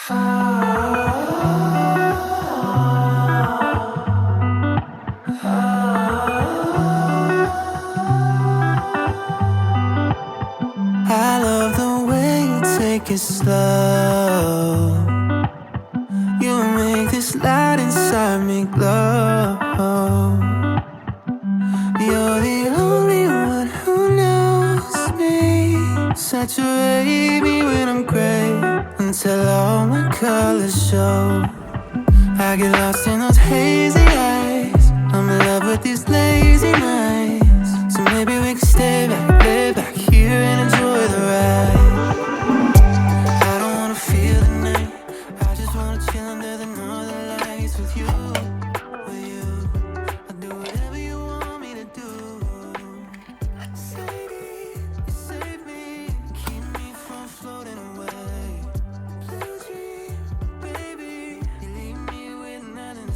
I love the way you take it slow. You make this light inside me glow. You're the only one who knows me. Saturate me when I'm gray until all my colors show. I get lost in those hazy eyes. I'm in love with these lazy nights. So maybe we can stay back, lay back here and enjoy the ride. I don't wanna feel the night. I just wanna chill under the northern lights with you, with you. I'll do whatever you want me to do. Save me, keep me from floating away. Blue dream, baby, you leave me with nothing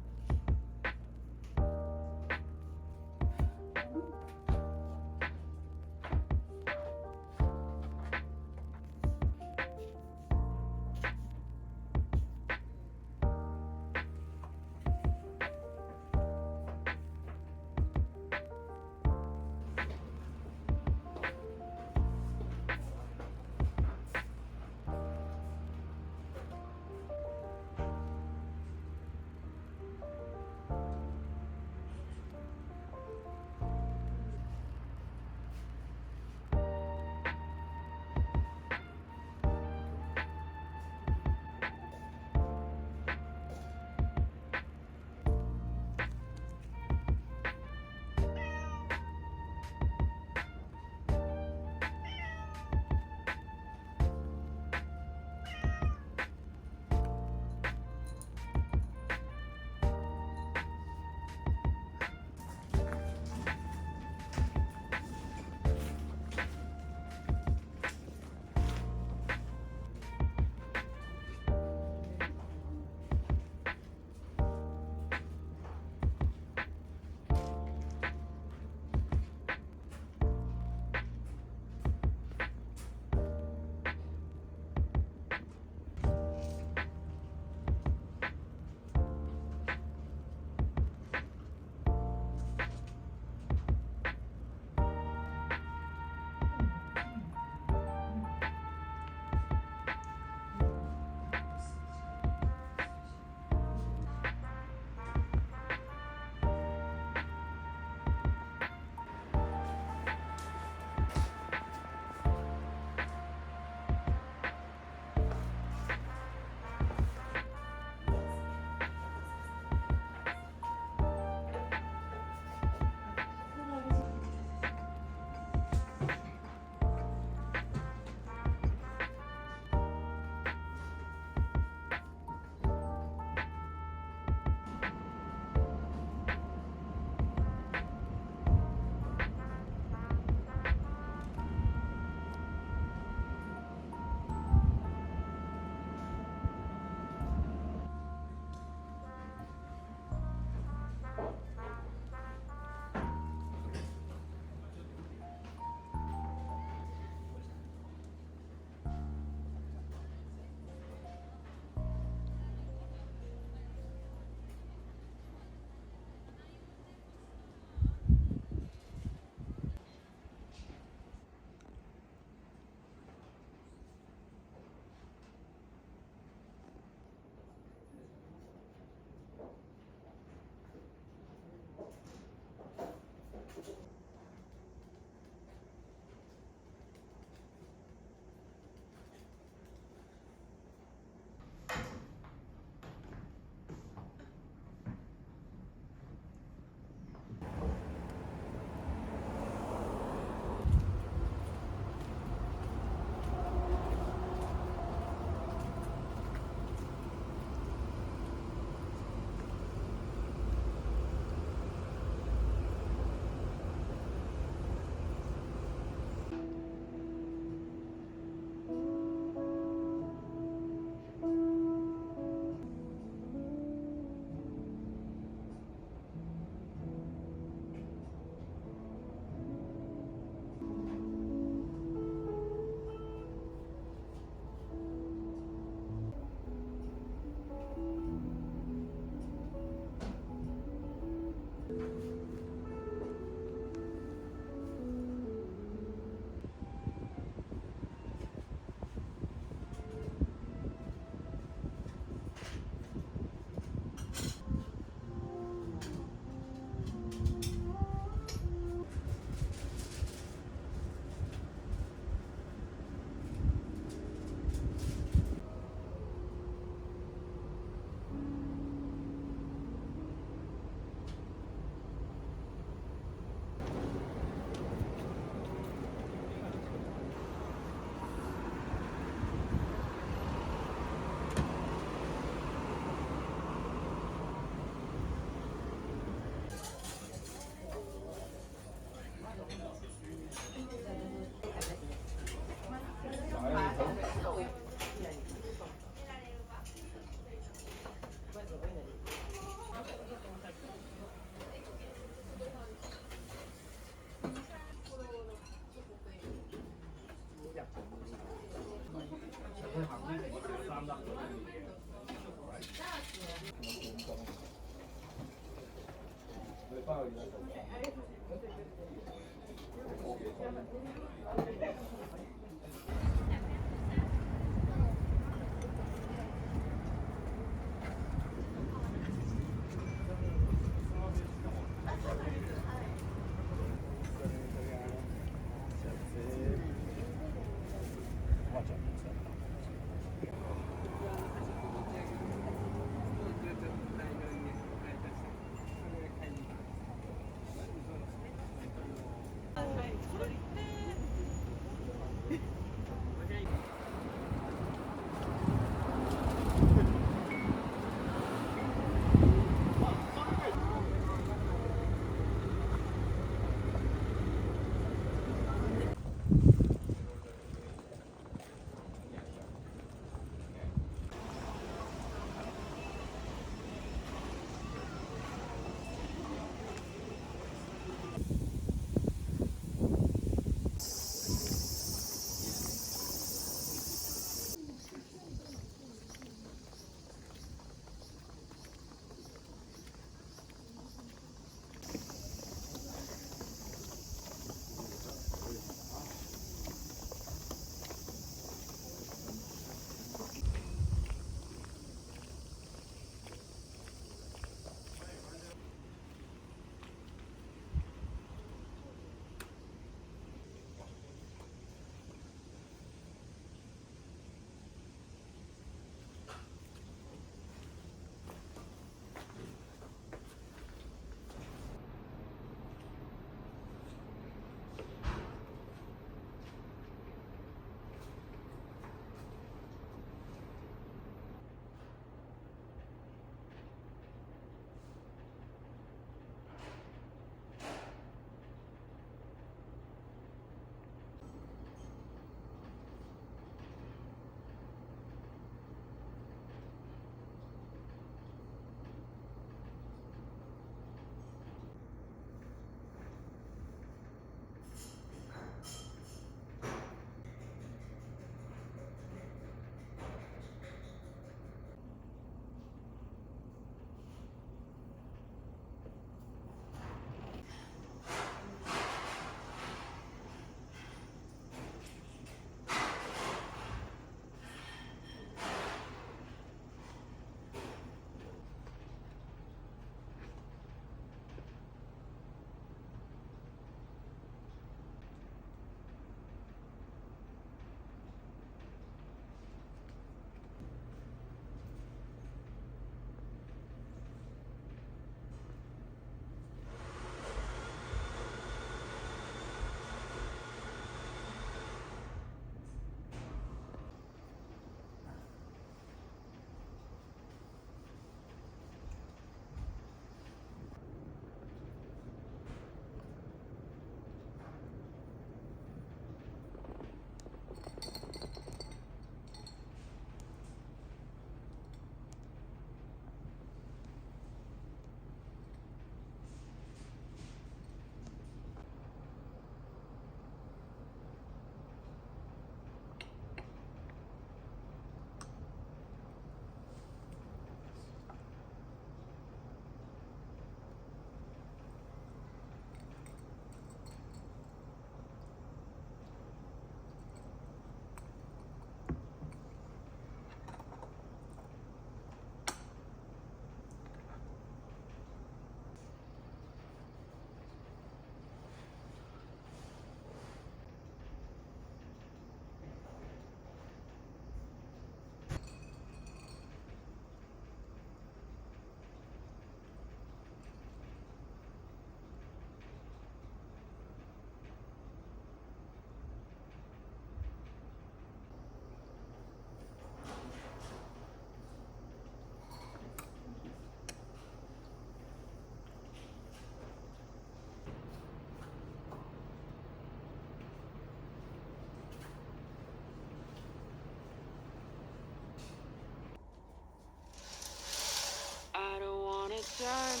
turn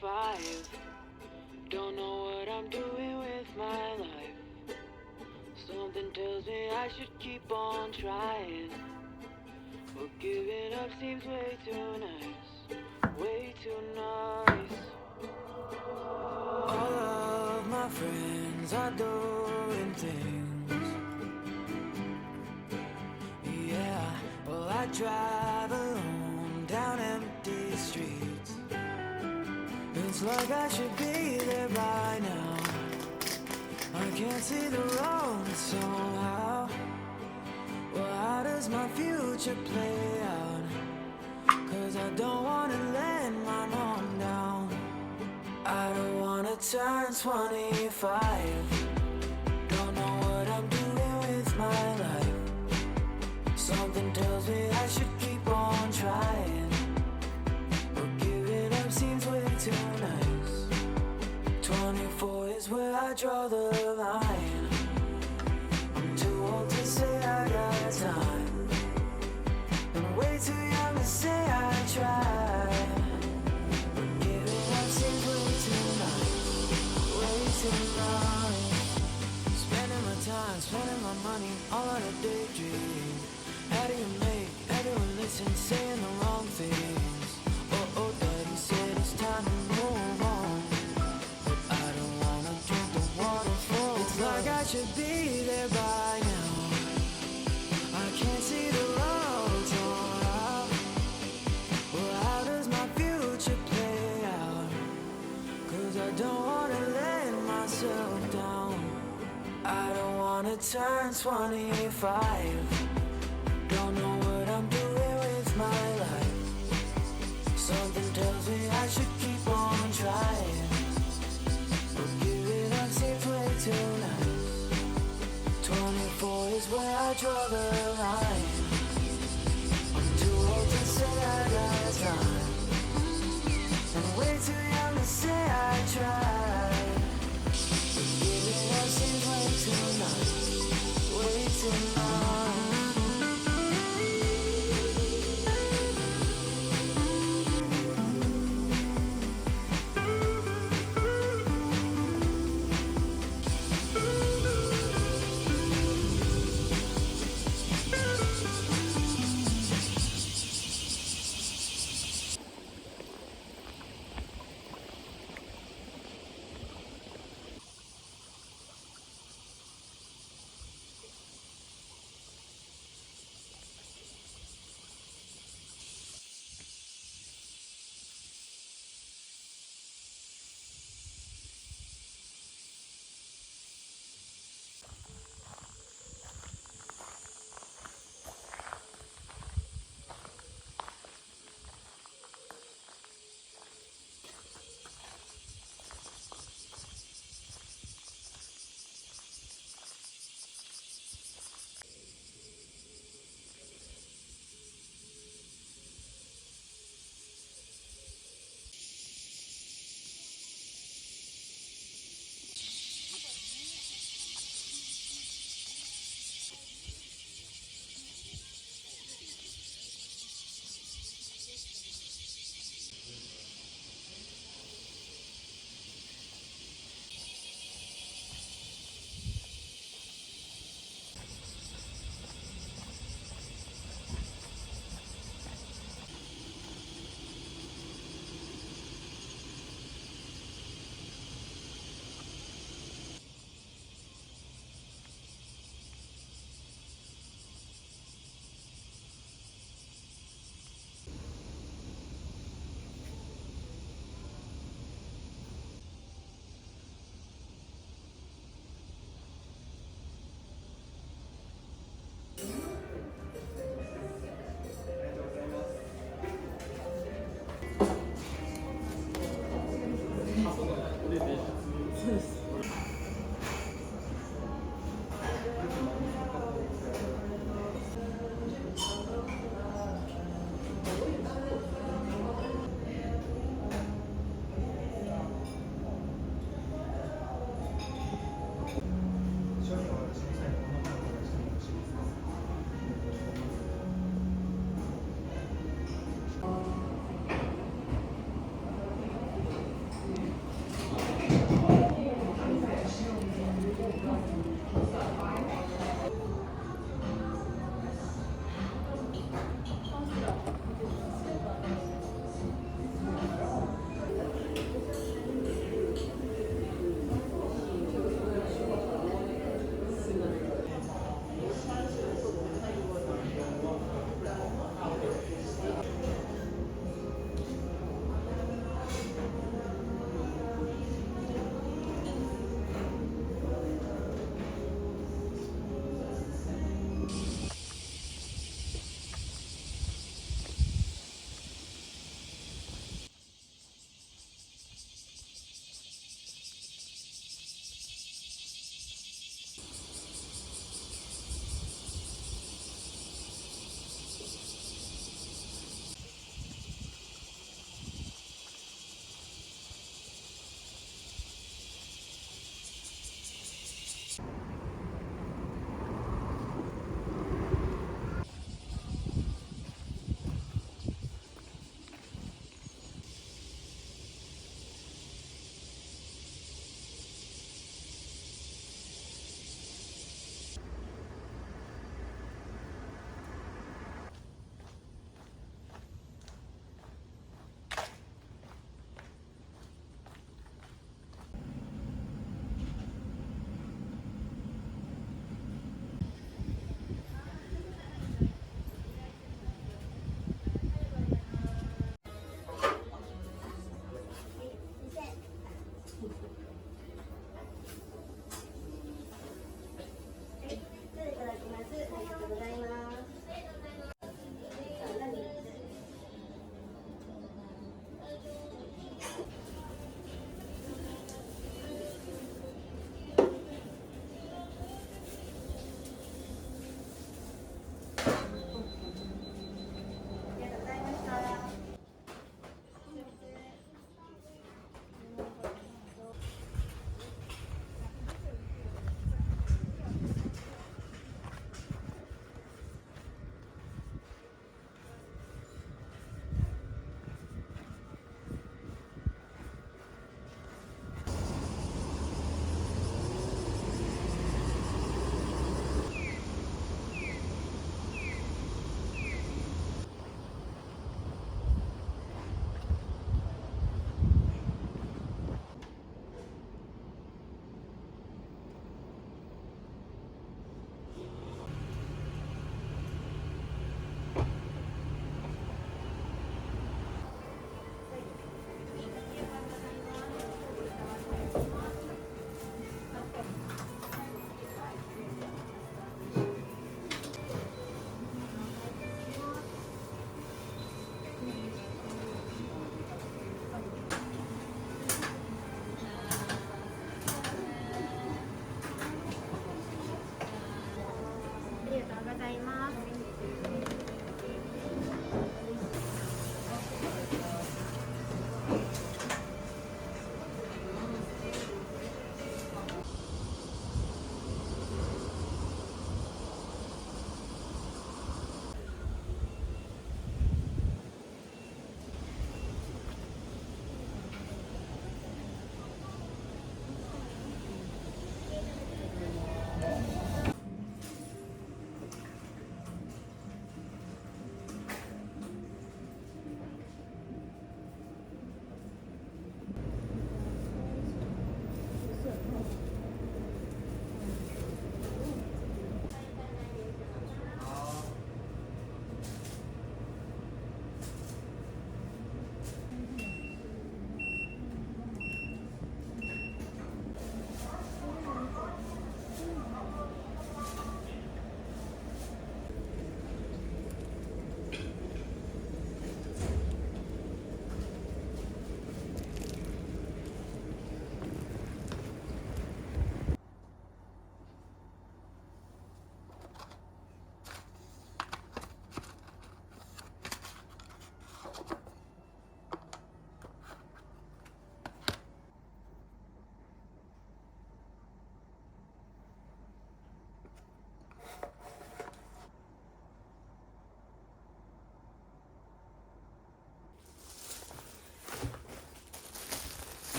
25. Don't know what I'm doing with my life. Something tells me I should keep on trying. But giving up seems way too nice. Way too nice. friends are doing things. Yeah, well, I drive alone down empty streets. It's like I should be there by now. I can't see the road somehow. Well, how does my future play out? 'Cause I don't wanna let my mom down. I don't wanna turn 25. Don't know what I'm doing with my life. Something tells me I should keep on trying, but giving up seems way too nice. 24 is where I draw the line. I'm too old to say I got time, and way too young to say I tried. But giving up seems way too nice, way too nice. Spending my time, spending my money, all on a daydream. How do you make everyone listen, saying the wrong things? Oh, daddy said it's time to move on, but I don't wanna drink the water for it's like I should be there by now. I can't see the road torn out. Well, how does my future play out? 'Cause I don't wanna let myself down. I don't wanna turn 25. Don't know what I'm doing with my life. Something tells me I should keep on trying, but giving up seems way too nice. 24 is where I draw the line. I'm too old to say I got time, and way too young to say I tried. But giving up seems way too nice, way too nice.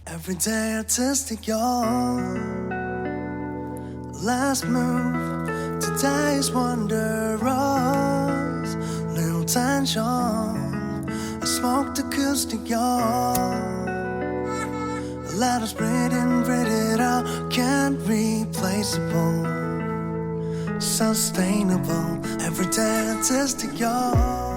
Everyday artistic, y'all. Last move, today's wonder rose. Little tension, a smoked acoustic, y'all. Let us breathe in, breathe it out. Can't replaceable, sustainable. Everyday artistic, y'all.